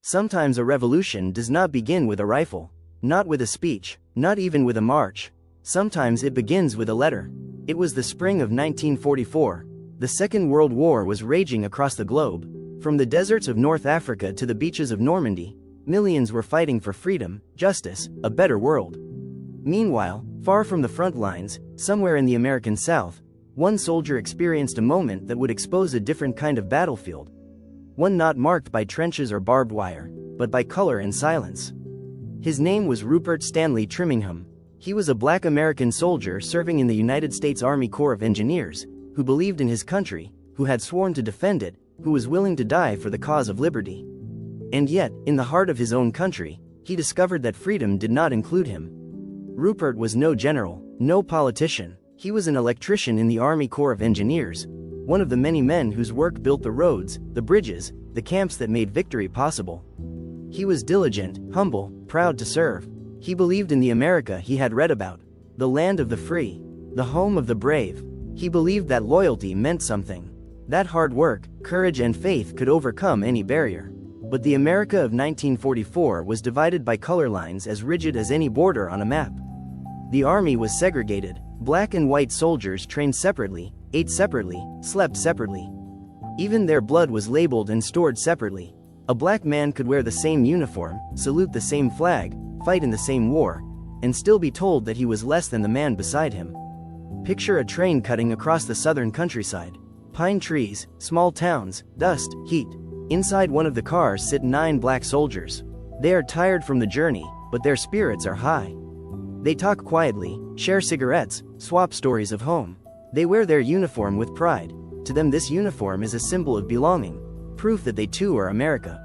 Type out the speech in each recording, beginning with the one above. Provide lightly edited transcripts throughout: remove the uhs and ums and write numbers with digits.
Sometimes a revolution does not begin with a rifle, not with a speech, not even with a march. Sometimes it begins with a letter. It was the spring of 1944. The Second World War was raging across the globe. From the deserts of North Africa to the beaches of Normandy, millions were fighting for freedom, justice, a better world. Meanwhile, far from the front lines, somewhere in the American South, one soldier experienced a moment that would expose a different kind of battlefield. One not marked by trenches or barbed wire, but by color and silence. His name was Rupert Stanley Trimmingham. He was a black American soldier serving in the United States Army Corps of Engineers, who believed in his country, who had sworn to defend it, who was willing to die for the cause of liberty. And yet, in the heart of his own country, he discovered that freedom did not include him. Rupert was no general, no politician. He was an electrician in the Army Corps of Engineers, one of the many men whose work built the roads, the bridges, the camps that made victory possible. He was diligent, humble, proud to serve. He believed in the America he had read about, the land of the free, the home of the brave. He believed that loyalty meant something, that hard work, courage and faith could overcome any barrier. But the America of 1944 was divided by color lines as rigid as any border on a map. The army was segregated. Black and white soldiers trained separately, ate separately, slept separately. Even their blood was labeled and stored separately. A black man could wear the same uniform, salute the same flag, fight in the same war, and still be told that he was less than the man beside him. Picture a train cutting across the southern countryside. Pine trees, small towns, dust, heat. Inside one of the cars sit 9 black soldiers. They are tired from the journey, but their spirits are high. They talk quietly, share cigarettes, swap stories of home. They wear their uniform with pride. To them this uniform is a symbol of belonging, proof that they too are America.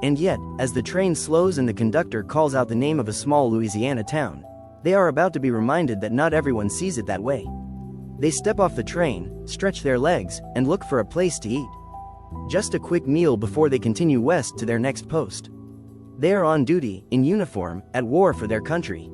And yet, as the train slows and the conductor calls out the name of a small Louisiana town, they are about to be reminded that not everyone sees it that way. They step off the train, stretch their legs, and look for a place to eat. Just a quick meal before they continue west to their next post. They are on duty, in uniform, at war for their country.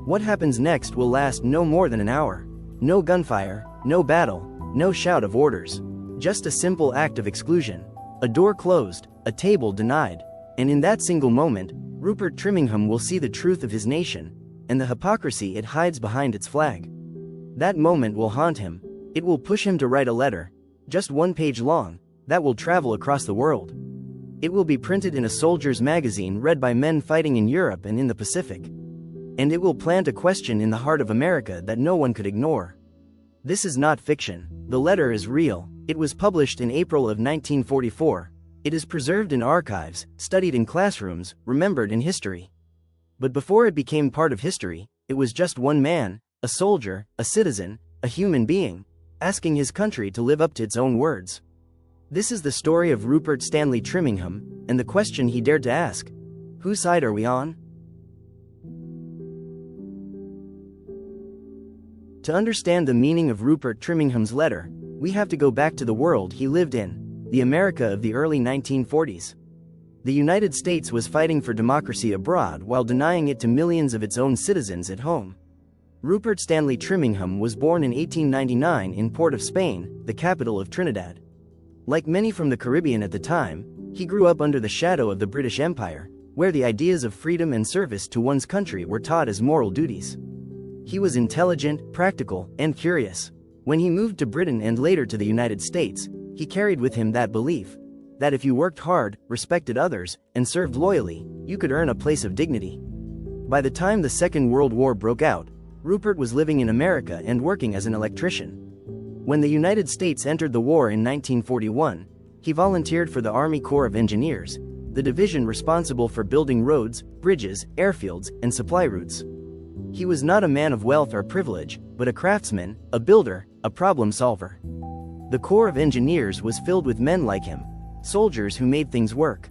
What happens next will last no more than an hour. No gunfire, no battle, no shout of orders. Just a simple act of exclusion. A door closed, a table denied. And in that single moment, Rupert Trimmingham will see the truth of his nation, and the hypocrisy it hides behind its flag. That moment will haunt him. It will push him to write a letter, just 1 page long, that will travel across the world. It will be printed in a soldier's magazine read by men fighting in Europe and in the Pacific. And it will plant a question in the heart of America that no one could ignore. This is not fiction. The letter is real. It was published in April of 1944. It is preserved in archives, studied in classrooms, remembered in history. But before it became part of history, it was just one man, a soldier, a citizen, a human being, asking his country to live up to its own words. This is the story of Rupert Stanley Trimmingham, and the question he dared to ask: whose side are we on? To understand the meaning of Rupert Trimmingham's letter, we have to go back to the world he lived in, the America of the early 1940s. The United States was fighting for democracy abroad while denying it to millions of its own citizens at home. Rupert Stanley Trimmingham was born in 1899 in Port of Spain, the capital of Trinidad. Like many from the Caribbean at the time, he grew up under the shadow of the British Empire, where the ideas of freedom and service to one's country were taught as moral duties. He was intelligent, practical, and curious. When he moved to Britain and later to the United States, he carried with him that belief that if you worked hard, respected others, and served loyally, you could earn a place of dignity. By the time the Second World War broke out, Rupert was living in America and working as an electrician. When the United States entered the war in 1941, he volunteered for the Army Corps of Engineers, the division responsible for building roads, bridges, airfields, and supply routes. He was not a man of wealth or privilege, but a craftsman, a builder, a problem solver. The Corps of Engineers was filled with men like him, soldiers who made things work.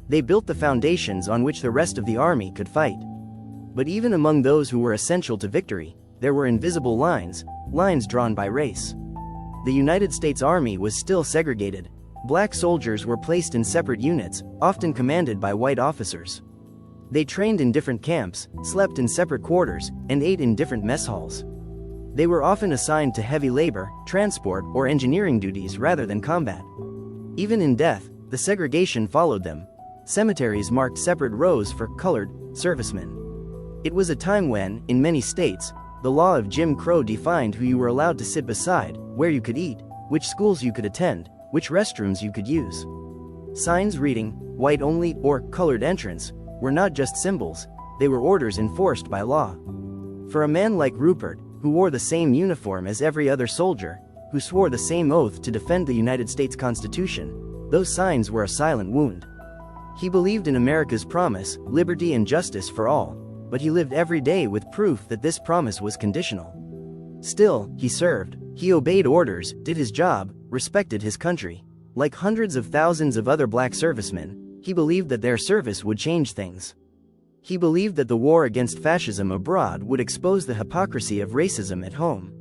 They built the foundations on which the rest of the army could fight. But even among those who were essential to victory, there were invisible lines drawn by race. The United States Army was still segregated. Black soldiers were placed in separate units, often commanded by white officers. They trained in different camps, slept in separate quarters, and ate in different mess halls. They were often assigned to heavy labor, transport, or engineering duties rather than combat. Even in death, the segregation followed them. cemeteries marked separate rows for colored servicemen. It was a time when, in many states, the law of Jim Crow defined who you were allowed to sit beside, where you could eat, which schools you could attend, which restrooms you could use. Signs reading, white only or colored entrance, were not just symbols, they were orders enforced by law. For a man like Rupert, who wore the same uniform as every other soldier, who swore the same oath to defend the United States Constitution, those signs were a silent wound. He believed in America's promise, liberty and justice for all, but he lived every day with proof that this promise was conditional. Still, he served, he obeyed orders, did his job, respected his country. Like hundreds of thousands of other black servicemen, he believed that their service would change things. He believed that the war against fascism abroad would expose the hypocrisy of racism at home.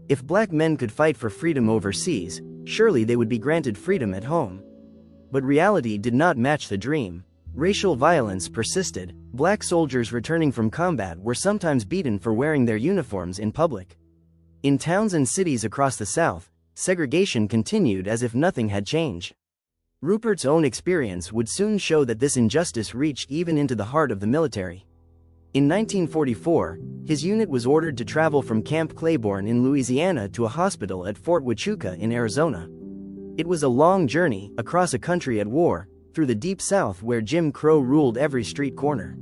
If black men could fight for freedom overseas, surely they would be granted freedom at home. But reality did not match the dream. Racial violence persisted. Black soldiers returning from combat were sometimes beaten for wearing their uniforms in public. In towns and cities across the South, segregation continued as if nothing had changed. Rupert's own experience would soon show that this injustice reached even into the heart of the military. In 1944, his unit was ordered to travel from Camp Claiborne in Louisiana to a hospital at Fort Huachuca in Arizona. It was a long journey, across a country at war, through the deep South where Jim Crow ruled every street corner.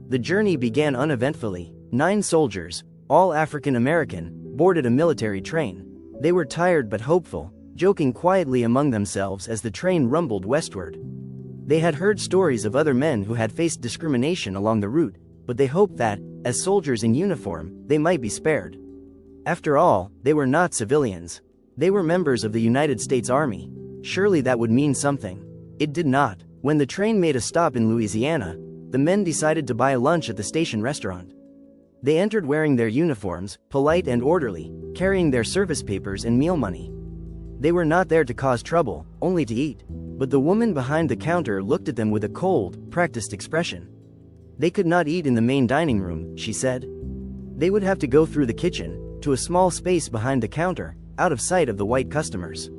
The journey began uneventfully. 9 soldiers, all African American, boarded a military train. They were tired but hopeful, joking quietly among themselves as the train rumbled westward. They had heard stories of other men who had faced discrimination along the route, but they hoped that, as soldiers in uniform, they might be spared. After all, they were not civilians. They were members of the United States Army. Surely that would mean something. It did not. When the train made a stop in Louisiana, the men decided to buy lunch at the station restaurant. They entered wearing their uniforms, polite and orderly, carrying their service papers and meal money. They were not there to cause trouble, only to eat. But the woman behind the counter looked at them with a cold, practiced expression. They could not eat in the main dining room, she said. They would have to go through the kitchen, to a small space behind the counter, out of sight of the white customers.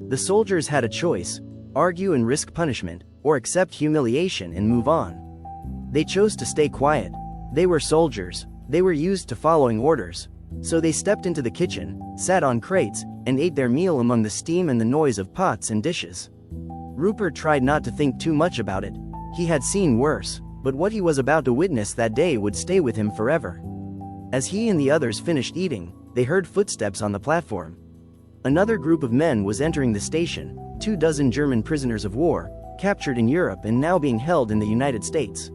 The soldiers had a choice: argue and risk punishment, or accept humiliation and move on. They chose to stay quiet. They were soldiers. They were used to following orders. So they stepped into the kitchen, sat on crates, and ate their meal among the steam and the noise of pots and dishes. Rupert tried not to think too much about it. He had seen worse, but what he was about to witness that day would stay with him forever. As he and the others finished eating, they heard footsteps on the platform. Another group of men was entering the station, 24 German prisoners of war, captured in Europe and now being held in the United States.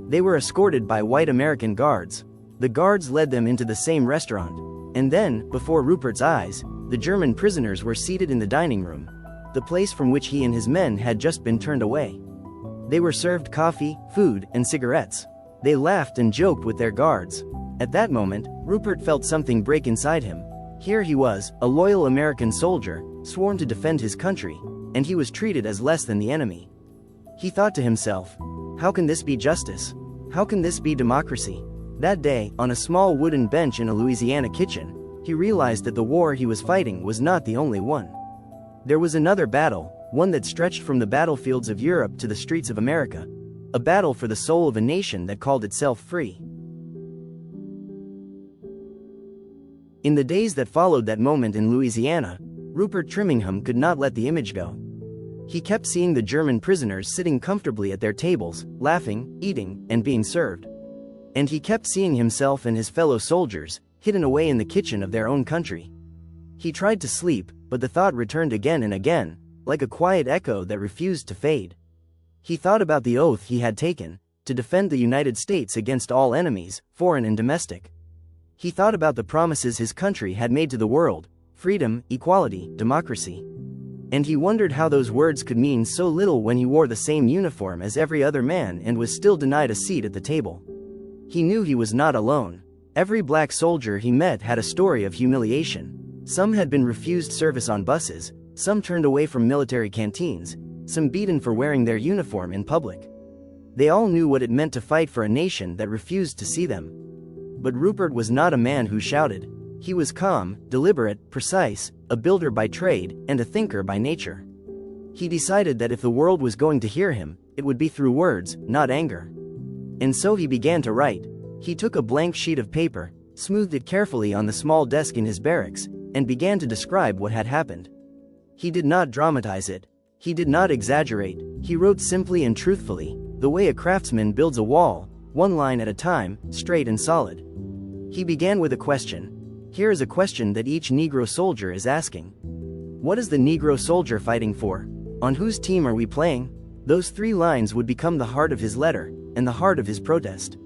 They were escorted by white American guards. The guards led them into the same restaurant. And then, before Rupert's eyes, the German prisoners were seated in the dining room, the place from which he and his men had just been turned away. They were served coffee, food, and cigarettes. They laughed and joked with their guards. At that moment, Rupert felt something break inside him. Here he was, a loyal American soldier, sworn to defend his country, and he was treated as less than the enemy. He thought to himself, how can this be justice? How can this be democracy? That day, on a small wooden bench in a Louisiana kitchen, he realized that the war he was fighting was not the only one. There was another battle, one that stretched from the battlefields of Europe to the streets of America, a battle for the soul of a nation that called itself free. In the days that followed that moment in Louisiana, Rupert Trimmingham could not let the image go. He kept seeing the German prisoners sitting comfortably at their tables, laughing, eating, and being served. And he kept seeing himself and his fellow soldiers, hidden away in the kitchen of their own country. He tried to sleep, but the thought returned again and again, like a quiet echo that refused to fade. He thought about the oath he had taken, to defend the United States against all enemies, foreign and domestic. He thought about the promises his country had made to the world: freedom, equality, democracy. And he wondered how those words could mean so little when he wore the same uniform as every other man and was still denied a seat at the table. He knew he was not alone. Every black soldier he met had a story of humiliation. Some had been refused service on buses, some turned away from military canteens, some beaten for wearing their uniform in public. They all knew what it meant to fight for a nation that refused to see them. But Rupert was not a man who shouted. He was calm, deliberate, precise, a builder by trade, and a thinker by nature. He decided that if the world was going to hear him, it would be through words, not anger. And so he began to write. He took a blank sheet of paper, smoothed it carefully on the small desk in his barracks, and began to describe what had happened. He did not dramatize it. He did not exaggerate. He wrote simply and truthfully, the way a craftsman builds a wall, one line at a time, straight and solid. He began with a question. Here is a question that each Negro soldier is asking. What is the Negro soldier fighting for? On whose team are we playing? Those 3 lines would become the heart of his letter, and the heart of his protest.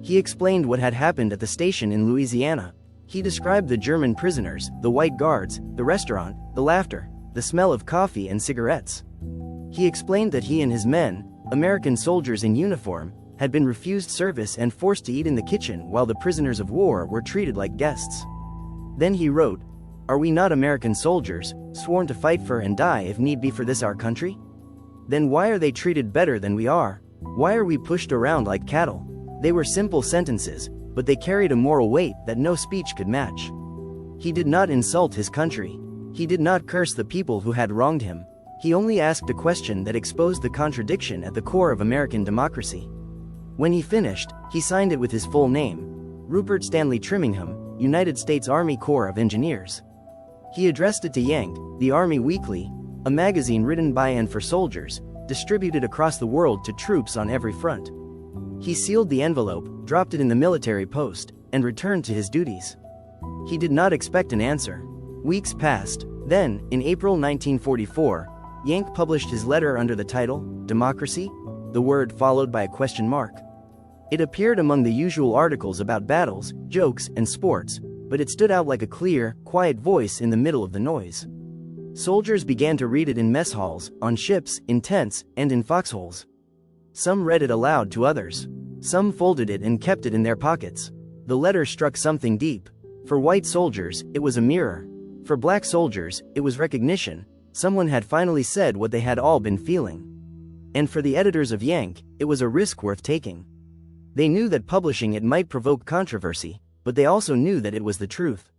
He explained what had happened at the station in Louisiana. He described the German prisoners, the white guards, the restaurant, the laughter, the smell of coffee and cigarettes. He explained that he and his men, American soldiers in uniform, had been refused service and forced to eat in the kitchen while the prisoners of war were treated like guests. Then he wrote, "Are we not American soldiers, sworn to fight for and die if need be for this our country? Then why are they treated better than we are? Why are we pushed around like cattle?" They were simple sentences, but they carried a moral weight that no speech could match. He did not insult his country. He did not curse the people who had wronged him. He only asked a question that exposed the contradiction at the core of American democracy. When he finished, he signed it with his full name, Rupert Stanley Trimmingham, United States Army Corps of Engineers. He addressed it to Yank, the Army Weekly, a magazine written by and for soldiers, distributed across the world to troops on every front. He sealed the envelope, dropped it in the military post, and returned to his duties. He did not expect an answer. Weeks passed. Then, in April 1944, Yank published his letter under the title, Democracy? The word followed by a question mark. It appeared among the usual articles about battles, jokes, and sports, but it stood out like a clear, quiet voice in the middle of the noise. Soldiers began to read it in mess halls, on ships, in tents, and in foxholes. Some read it aloud to others. Some folded it and kept it in their pockets. The letter struck something deep. For white soldiers, it was a mirror. For black soldiers, it was recognition. Someone had finally said what they had all been feeling. And for the editors of Yank, it was a risk worth taking. They knew that publishing it might provoke controversy, but they also knew that it was the truth.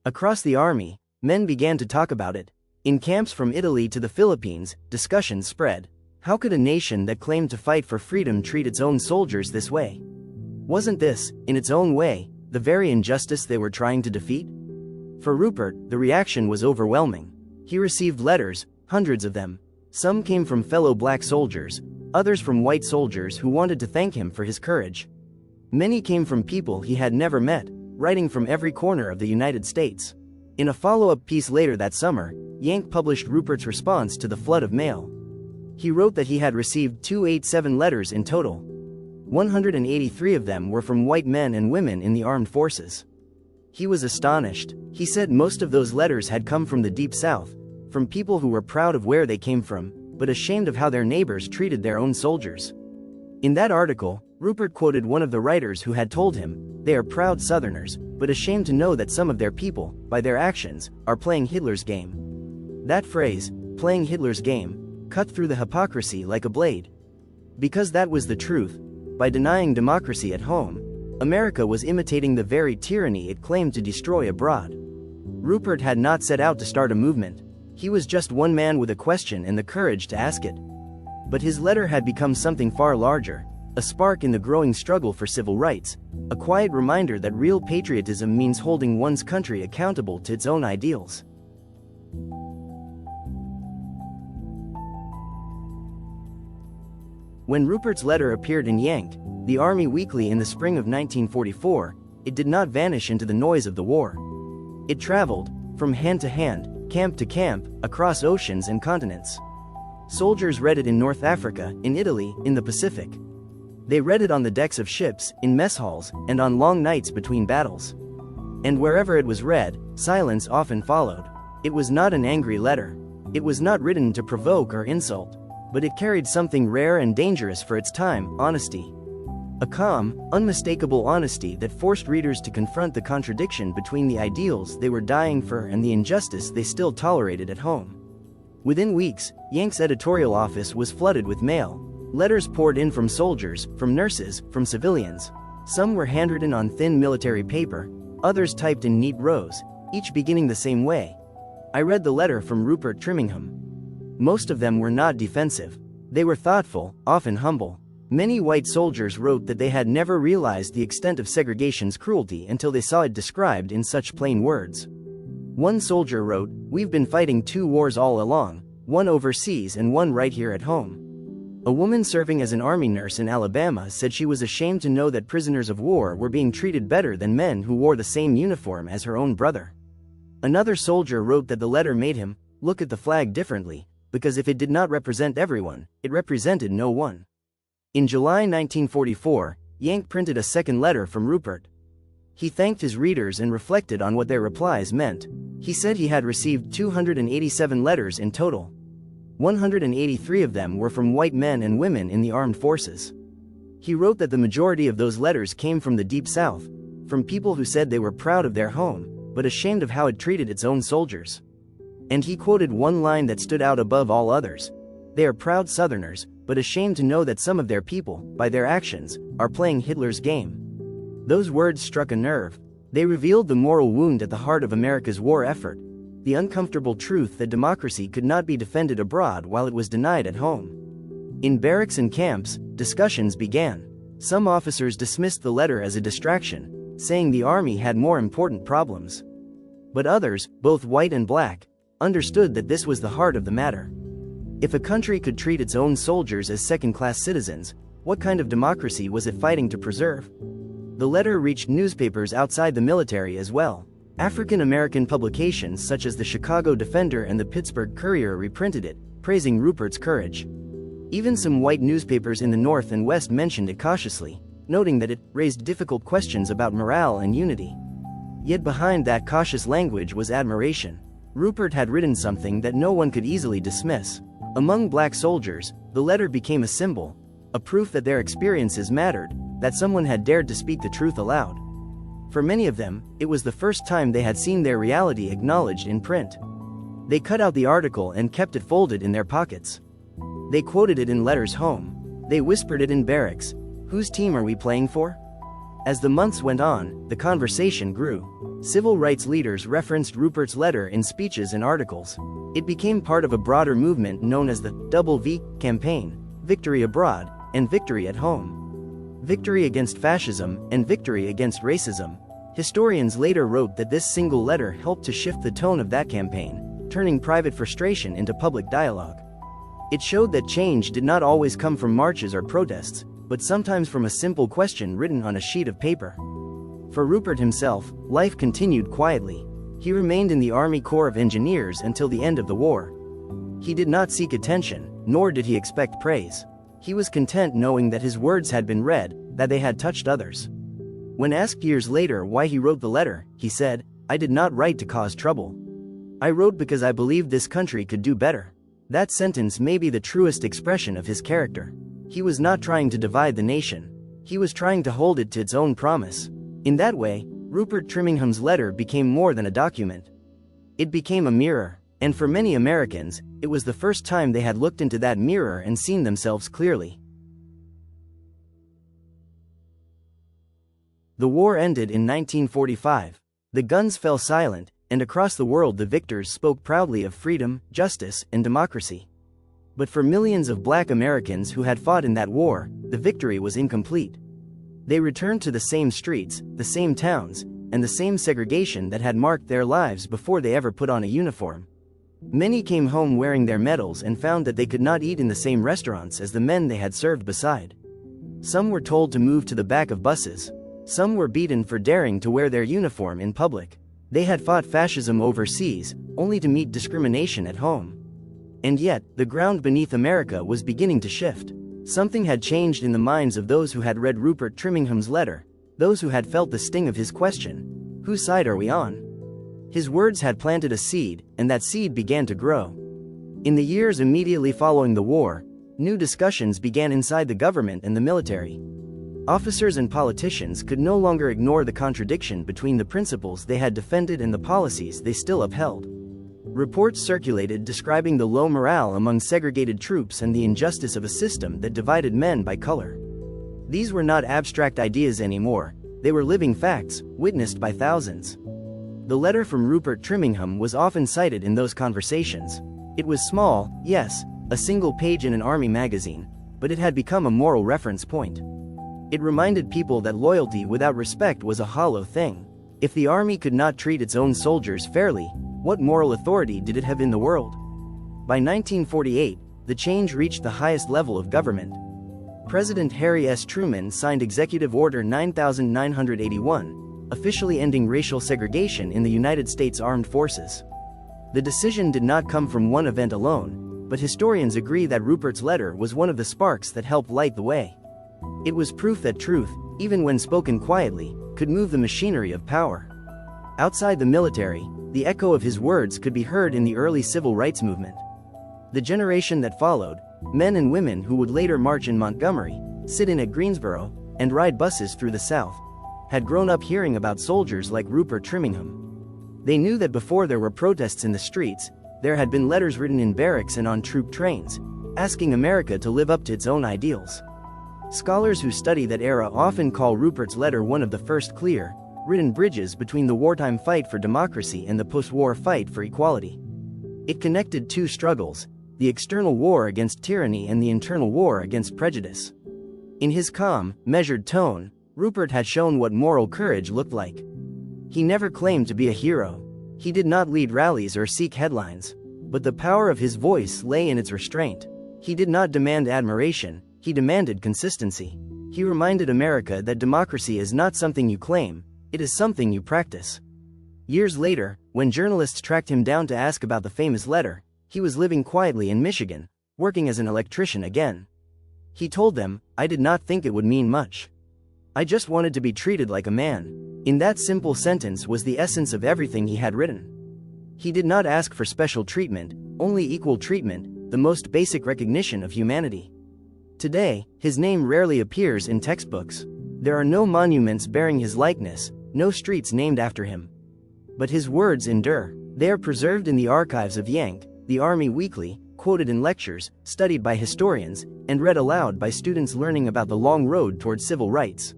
Across the army, men began to talk about it. In camps from Italy to the Philippines, discussions spread. How could a nation that claimed to fight for freedom treat its own soldiers this way? Wasn't this, in its own way, the very injustice they were trying to defeat? For Rupert, the reaction was overwhelming. He received letters, hundreds of them. Some came from fellow black soldiers, others from white soldiers who wanted to thank him for his courage. Many came from people he had never met, writing from every corner of the United States. In a follow-up piece later that summer, Yank published Rupert's response to the flood of mail. He wrote that he had received 287 letters in total. 183 of them were from white men and women in the armed forces. He was astonished. He said most of those letters had come from the Deep South, from people who were proud of where they came from, but ashamed of how their neighbors treated their own soldiers. In that article, Rupert quoted one of the writers who had told him, "They are proud Southerners, but ashamed to know that some of their people, by their actions, are playing Hitler's game." That phrase, playing Hitler's game, cut through the hypocrisy like a blade. Because that was the truth. By denying democracy at home, America was imitating the very tyranny it claimed to destroy abroad. Rupert had not set out to start a movement. He was just one man with a question and the courage to ask it. But his letter had become something far larger, a spark in the growing struggle for civil rights, a quiet reminder that real patriotism means holding one's country accountable to its own ideals. When Rupert's letter appeared in Yank, the Army Weekly in the spring of 1944, it did not vanish into the noise of the war. It traveled, from hand to hand, camp to camp, across oceans and continents. Soldiers read it in North Africa, in Italy, in the Pacific. They read it on the decks of ships, in mess halls, and on long nights between battles. And wherever it was read, silence often followed. It was not an angry letter. It was not written to provoke or insult. But it carried something rare and dangerous for its time, honesty. A calm, unmistakable honesty that forced readers to confront the contradiction between the ideals they were dying for and the injustice they still tolerated at home. Within weeks, Yank's editorial office was flooded with mail. Letters poured in from soldiers, from nurses, from civilians. Some were handwritten on thin military paper, others typed in neat rows, each beginning the same way. I read the letter from Rupert Trimmingham. Most of them were not defensive. They were thoughtful, often humble. Many white soldiers wrote that they had never realized the extent of segregation's cruelty until they saw it described in such plain words. One soldier wrote, "We've been fighting 2 wars all along, one overseas and one right here at home." A woman serving as an army nurse in Alabama said she was ashamed to know that prisoners of war were being treated better than men who wore the same uniform as her own brother. Another soldier wrote that the letter made him look at the flag differently, because if it did not represent everyone, it represented no one. In July 1944, Yank printed a second letter from Rupert. He thanked his readers and reflected on what their replies meant. He said he had received 287 letters in total. 183 of them were from white men and women in the armed forces. He wrote that the majority of those letters came from the Deep South, from people who said they were proud of their home, but ashamed of how it treated its own soldiers. And he quoted one line that stood out above all others. "They are proud Southerners, but ashamed to know that some of their people, by their actions, are playing Hitler's game." Those words struck a nerve. They revealed the moral wound at the heart of America's war effort, the uncomfortable truth that democracy could not be defended abroad while it was denied at home. In barracks and camps, discussions began. Some officers dismissed the letter as a distraction, saying the army had more important problems. But others, both white and black, understood that this was the heart of the matter. If a country could treat its own soldiers as second-class citizens, what kind of democracy was it fighting to preserve? The letter reached newspapers outside the military as well. African American publications such as the Chicago Defender and the Pittsburgh Courier reprinted it, praising Rupert's courage. Even some white newspapers in the North and West mentioned it cautiously, noting that it raised difficult questions about morale and unity. Yet behind that cautious language was admiration. Rupert had written something that no one could easily dismiss. Among black soldiers, the letter became a symbol, a proof that their experiences mattered, that someone had dared to speak the truth aloud. For many of them, it was the first time they had seen their reality acknowledged in print. They cut out the article and kept it folded in their pockets. They quoted it in letters home. They whispered it in barracks. "Whose team are we playing for?" As the months went on, the conversation grew. Civil rights leaders referenced Rupert's letter in speeches and articles. It became part of a broader movement known as the WWII campaign, Victory Abroad, and Victory at Home. Victory against fascism and victory against racism. Historians later wrote that this single letter helped to shift the tone of that campaign, turning private frustration into public dialogue. It showed that change did not always come from marches or protests, but sometimes from a simple question written on a sheet of paper. For Rupert himself, life continued quietly. He remained in the Army Corps of Engineers until the end of the war. He did not seek attention, nor did he expect praise. He was content knowing that his words had been read, that they had touched others. When asked years later why he wrote the letter, he said, "I did not write to cause trouble. I wrote because I believed this country could do better." That sentence may be the truest expression of his character. He was not trying to divide the nation. He was trying to hold it to its own promise. In that way, Rupert Trimmingham's letter became more than a document. It became a mirror, and for many Americans, it was the first time they had looked into that mirror and seen themselves clearly. The war ended in 1945. The guns fell silent, and across the world the victors spoke proudly of freedom, justice, and democracy. But for millions of black Americans who had fought in that war, the victory was incomplete. They returned to the same streets, the same towns, and the same segregation that had marked their lives before they ever put on a uniform. Many came home wearing their medals and found that they could not eat in the same restaurants as the men they had served beside. Some were told to move to the back of buses. Some were beaten for daring to wear their uniform in public. They had fought fascism overseas, only to meet discrimination at home. And yet, the ground beneath America was beginning to shift. Something had changed in the minds of those who had read Rupert Trimmingham's letter, those who had felt the sting of his question, "Whose side are we on?" His words had planted a seed, and that seed began to grow. In the years immediately following the war, new discussions began inside the government and the military. Officers and politicians could no longer ignore the contradiction between the principles they had defended and the policies they still upheld. Reports circulated describing the low morale among segregated troops and the injustice of a system that divided men by color. These were not abstract ideas anymore, they were living facts, witnessed by thousands. The letter from Rupert Trimmingham was often cited in those conversations. It was small, yes, a single page in an army magazine, but it had become a moral reference point. It reminded people that loyalty without respect was a hollow thing. If the army could not treat its own soldiers fairly, what moral authority did it have in the world? By 1948, the change reached the highest level of government. President Harry S. Truman signed Executive Order 9981, officially ending racial segregation in the United States Armed Forces. The decision did not come from one event alone, but historians agree that Rupert's letter was one of the sparks that helped light the way. It was proof that truth, even when spoken quietly, could move the machinery of power. Outside the military, the echo of his words could be heard in the early civil rights movement. The generation that followed, men and women who would later march in Montgomery, sit in at Greensboro, and ride buses through the South, had grown up hearing about soldiers like Rupert Trimmingham. They knew that before there were protests in the streets, there had been letters written in barracks and on troop trains, asking America to live up to its own ideals. Scholars who study that era often call Rupert's letter one of the first clear, written bridges between the wartime fight for democracy and the post-war fight for equality. It connected two struggles, the external war against tyranny and the internal war against prejudice. In his calm, measured tone, Rupert had shown what moral courage looked like. He never claimed to be a hero. He did not lead rallies or seek headlines, but the power of his voice lay in its restraint. He did not demand admiration, he demanded consistency. He reminded America that democracy is not something you claim, it is something you practice. Years later, when journalists tracked him down to ask about the famous letter, he was living quietly in Michigan, working as an electrician again. He told them, "I did not think it would mean much. I just wanted to be treated like a man." In that simple sentence was the essence of everything he had written. He did not ask for special treatment, only equal treatment, the most basic recognition of humanity. Today, his name rarely appears in textbooks. There are no monuments bearing his likeness, no streets named after him. But his words endure. They are preserved in the archives of Yank, the Army Weekly, quoted in lectures, studied by historians, and read aloud by students learning about the long road toward civil rights.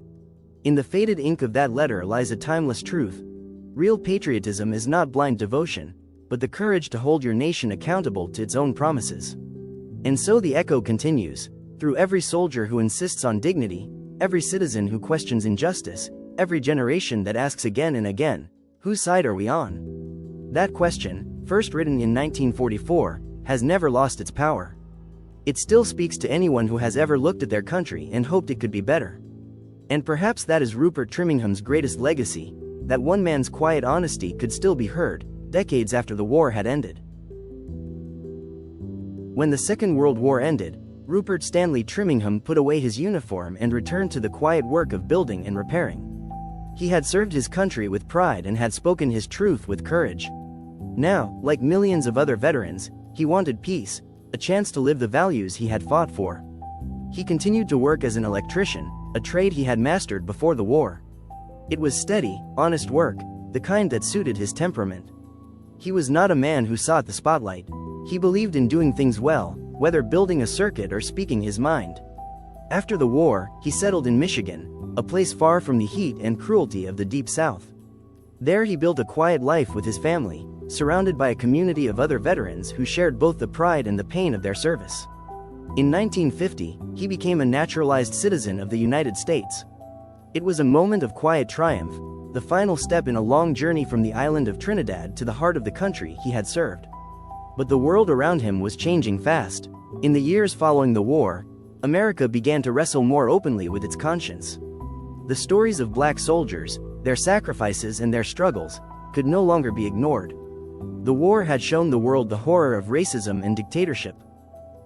In the faded ink of that letter lies a timeless truth. Real patriotism is not blind devotion, but the courage to hold your nation accountable to its own promises. And so the echo continues, through every soldier who insists on dignity, every citizen who questions injustice, every generation that asks again and again, whose side are we on? That question, first written in 1944, has never lost its power. It still speaks to anyone who has ever looked at their country and hoped it could be better. And perhaps that is Rupert Trimmingham's greatest legacy, that one man's quiet honesty could still be heard, decades after the war had ended. When the Second World War ended, Rupert Stanley Trimmingham put away his uniform and returned to the quiet work of building and repairing. He had served his country with pride and had spoken his truth with courage. Now, like millions of other veterans, he wanted peace, a chance to live the values he had fought for. He continued to work as an electrician, a trade he had mastered before the war. It was steady, honest work, the kind that suited his temperament. He was not a man who sought the spotlight. He believed in doing things well, whether building a circuit or speaking his mind. After the war, he settled in Michigan, a place far from the heat and cruelty of the Deep South. There he built a quiet life with his family, surrounded by a community of other veterans who shared both the pride and the pain of their service. In 1950, he became a naturalized citizen of the United States. It was a moment of quiet triumph, the final step in a long journey from the island of Trinidad to the heart of the country he had served. But the world around him was changing fast. In the years following the war, America began to wrestle more openly with its conscience. The stories of black soldiers, their sacrifices and their struggles, could no longer be ignored. The war had shown the world the horror of racism and dictatorship.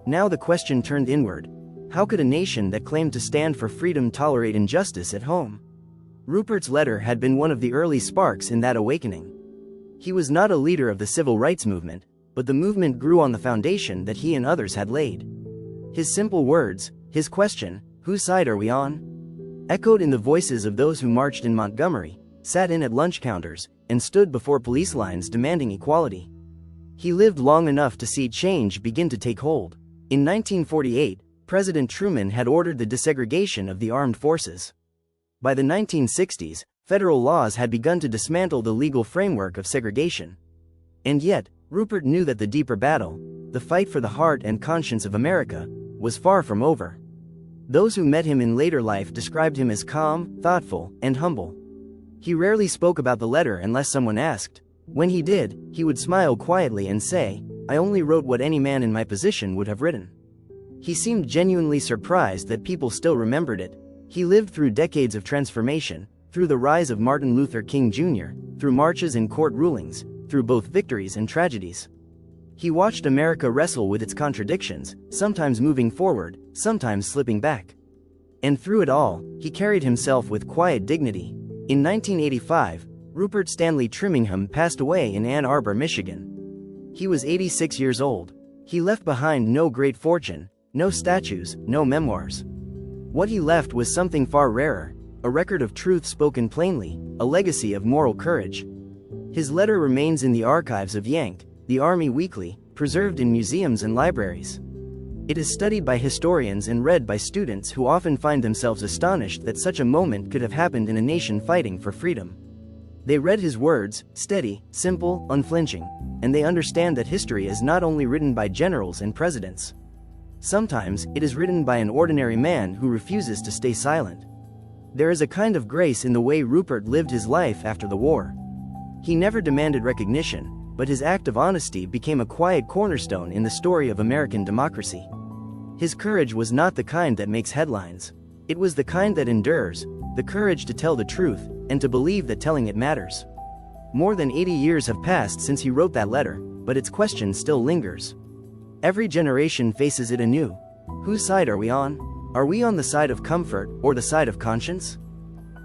Now the question turned inward. How could a nation that claimed to stand for freedom tolerate injustice at home? Rupert's letter had been one of the early sparks in that awakening. He was not a leader of the civil rights movement, but the movement grew on the foundation that he and others had laid. His simple words, his question, "Whose side are we on?" echoed in the voices of those who marched in Montgomery, sat in at lunch counters, and stood before police lines demanding equality. He lived long enough to see change begin to take hold. In 1948, President Truman had ordered the desegregation of the armed forces. By the 1960s, federal laws had begun to dismantle the legal framework of segregation. And yet, Rupert knew that the deeper battle, the fight for the heart and conscience of America was far from over. Those who met him in later life described him as calm, thoughtful, and humble. He rarely spoke about the letter unless someone asked. When he did, he would smile quietly and say, "I only wrote what any man in my position would have written." He seemed genuinely surprised that people still remembered it. He lived through decades of transformation, through the rise of Martin Luther King Jr., through marches and court rulings, through both victories and tragedies. He watched America wrestle with its contradictions, sometimes moving forward, sometimes slipping back. And through it all, he carried himself with quiet dignity. In 1985, Rupert Stanley Trimmingham passed away in Ann Arbor, Michigan. He was 86 years old. He left behind no great fortune, no statues, no memoirs. What he left was something far rarer, a record of truth spoken plainly, a legacy of moral courage. His letter remains in the archives of Yank, the Army Weekly, preserved in museums and libraries. It is studied by historians and read by students who often find themselves astonished that such a moment could have happened in a nation fighting for freedom. They read his words, steady, simple, unflinching, and they understand that history is not only written by generals and presidents. Sometimes, it is written by an ordinary man who refuses to stay silent. There is a kind of grace in the way Rupert lived his life after the war. He never demanded recognition, but his act of honesty became a quiet cornerstone in the story of American democracy. His courage was not the kind that makes headlines. It was the kind that endures, the courage to tell the truth, and to believe that telling it matters. More than 80 years have passed since he wrote that letter, but its question still lingers. Every generation faces it anew. Whose side are we on? Are we on the side of comfort, or the side of conscience?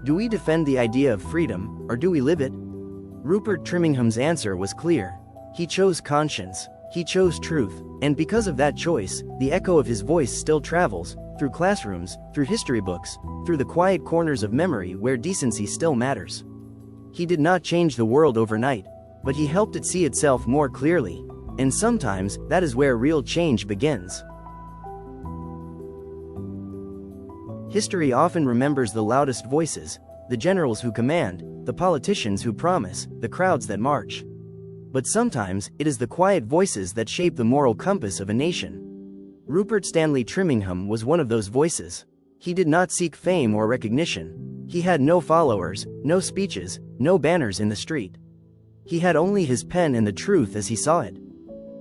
Do we defend the idea of freedom, or do we live it? Rupert Trimmingham's answer was clear. He chose conscience. He chose truth, and because of that choice, the echo of his voice still travels, through classrooms, through history books, through the quiet corners of memory where decency still matters. He did not change the world overnight, but he helped it see itself more clearly, and sometimes, that is where real change begins. History often remembers the loudest voices, the generals who command, the politicians who promise, the crowds that march. But sometimes, it is the quiet voices that shape the moral compass of a nation. Rupert Stanley Trimmingham was one of those voices. He did not seek fame or recognition. He had no followers, no speeches, no banners in the street. He had only his pen and the truth as he saw it.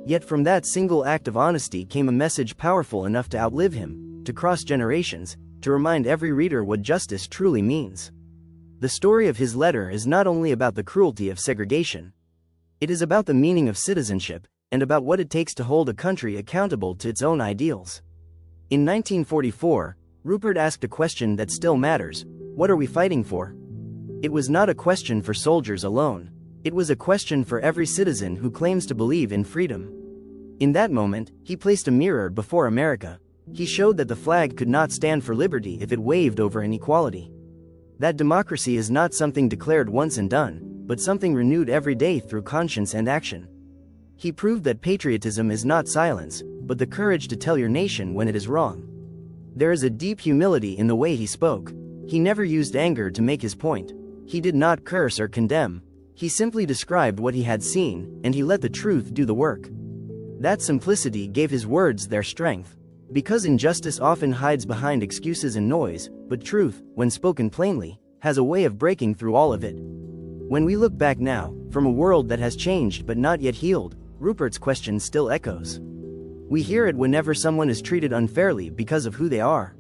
Yet from that single act of honesty came a message powerful enough to outlive him, to cross generations, to remind every reader what justice truly means. The story of his letter is not only about the cruelty of segregation. It is about the meaning of citizenship, and about what it takes to hold a country accountable to its own ideals. In 1944, Rupert asked a question that still matters: what are we fighting for? It was not a question for soldiers alone. It was a question for every citizen who claims to believe in freedom. In that moment, he placed a mirror before America. He showed that the flag could not stand for liberty if it waved over inequality. That democracy is not something declared once and done, but something renewed every day through conscience and action. He proved that patriotism is not silence, but the courage to tell your nation when it is wrong. There is a deep humility in the way he spoke. He never used anger to make his point. He did not curse or condemn. He simply described what he had seen, and he let the truth do the work. That simplicity gave his words their strength. Because injustice often hides behind excuses and noise, but truth, when spoken plainly, has a way of breaking through all of it. When we look back now, from a world that has changed but not yet healed, Rupert's question still echoes. We hear it whenever someone is treated unfairly because of who they are.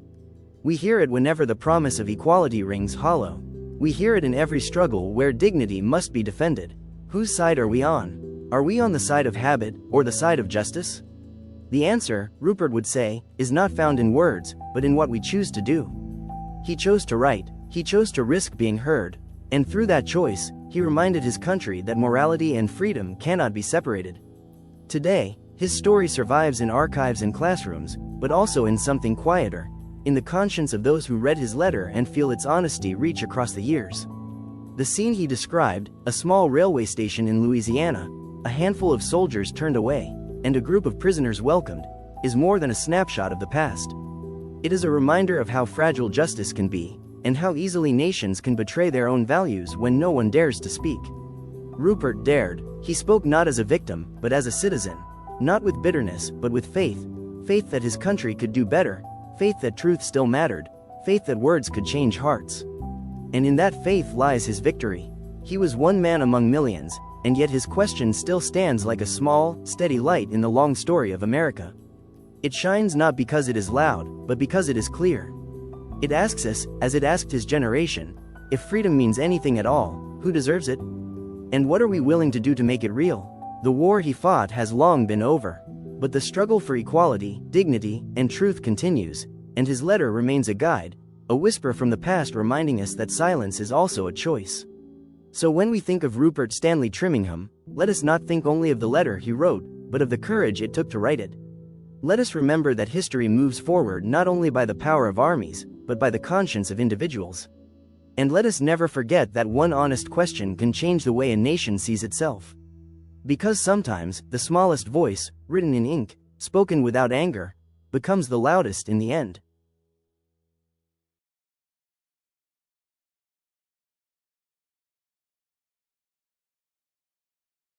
We hear it whenever the promise of equality rings hollow. We hear it in every struggle where dignity must be defended. Whose side are we on? Are we on the side of habit, or the side of justice? The answer, Rupert would say, is not found in words, but in what we choose to do. He chose to write. He chose to risk being heard. And through that choice, he reminded his country that morality and freedom cannot be separated. Today, his story survives in archives and classrooms, but also in something quieter, in the conscience of those who read his letter and feel its honesty reach across the years. The scene he described, a small railway station in Louisiana, a handful of soldiers turned away, and a group of prisoners welcomed, is more than a snapshot of the past. It is a reminder of how fragile justice can be, and how easily nations can betray their own values when no one dares to speak. Rupert dared. He spoke not as a victim, but as a citizen. not with bitterness, but with faith. Faith that his country could do better, faith that truth still mattered, faith that words could change hearts. And in that faith lies his victory. He was one man among millions, and yet his question still stands like a small, steady light in the long story of America. It shines not because it is loud, but because it is clear. It asks us, as it asked his generation, if freedom means anything at all, who deserves it? And what are we willing to do to make it real? The war he fought has long been over. But the struggle for equality, dignity, and truth continues, and his letter remains a guide, a whisper from the past reminding us that silence is also a choice. So when we think of Rupert Stanley Trimmingham, let us not think only of the letter he wrote, but of the courage it took to write it. Let us remember that history moves forward not only by the power of armies, but by the conscience of individuals. And let us never forget that one honest question can change the way a nation sees itself. Because sometimes, the smallest voice, written in ink, spoken without anger, becomes the loudest in the end.